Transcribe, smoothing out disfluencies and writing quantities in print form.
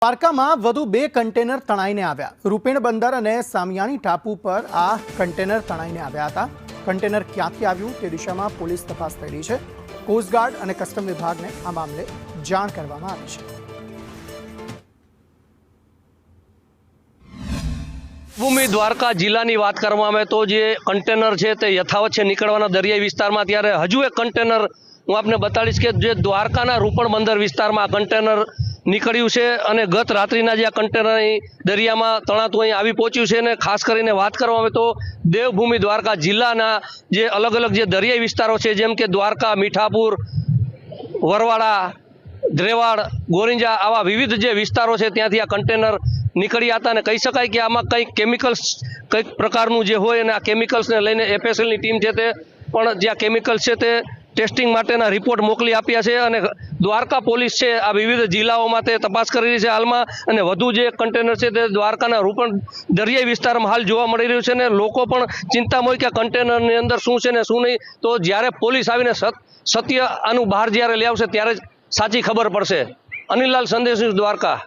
દ્વારકામાં વધુ 2 કન્ટેનર તણાઈને આવ્યા। રૂપેણ બંદર અને સામિયાણી ટાપુ પર આ કન્ટેનર તણાઈને આવ્યા હતા। કન્ટેનર ક્યાંથી આવ્યું તે દિશામાં પોલીસ તપાસ થઈ રહી છે। કોસ્ટગાર્ડ અને કસ્ટમ વિભાગને આ મામલે જાણ કરવામાં આવી છે। ભૂમિ દ્વારકા જિલ્લાની વાત કરવામાં આવે તો જે કન્ટેનર છે તે યથાવત છે નીકળવાના દરિયાઈ વિસ્તારમાં। ત્યારે હજુ એક કન્ટેનર હું આપને બતાડીશ કે જે દ્વારકાના રૂપણ બંદર વિસ્તારમાં આ કન્ટેનર નીકળ્યું છે અને ગત રાત્રિના જે આ કન્ટેનર દરિયામાં તણાતું અહીં આવી પહોંચ્યું છે। અને ખાસ કરીને વાત કરવામાં આવે તો દેવભૂમિ દ્વારકા જિલ્લાના જે અલગ અલગ જે દરિયાઈ વિસ્તારો છે જેમ કે દ્વારકા, મીઠાપુર, વરવાડા, દ્રેવાડ, ગોરિંજા આવા વિવિધ જે વિસ્તારો છે ત્યાંથી આ કન્ટેનર નીકળ્યા હતા। અને કહી શકાય કે આમાં કંઈક કેમિકલ્સ કંઈક પ્રકારનું જે હોય અને આ કેમિકલ્સને લઈને એફએસએલની ટીમ છે તે પણ જે આ કેમિકલ્સ છે તે ટેસ્ટિંગ માટેના રિપોર્ટ મોકલી આપ્યા છે। અને દ્વારકા પોલીસ છે આ વિવિધ જિલ્લાઓમાં તે તપાસ કરી રહી છે હાલમાં। અને વધુ જે કન્ટેનર છે તે દ્વારકાના રૂપણ દરિયાઈ વિસ્તારમાં હાલ જોવા મળી રહ્યું છે। અને લોકો પણ ચિંતામાં હોય કે કન્ટેનરની અંદર શું છે ને શું નહીં। તો જ્યારે પોલીસ આવીને સત્ય આનું બહાર જ્યારે લઈ આવશે ત્યારે જ સાચી ખબર પડશે। અનિલ લાલ, સંદેશ ન્યૂઝ, દ્વારકા।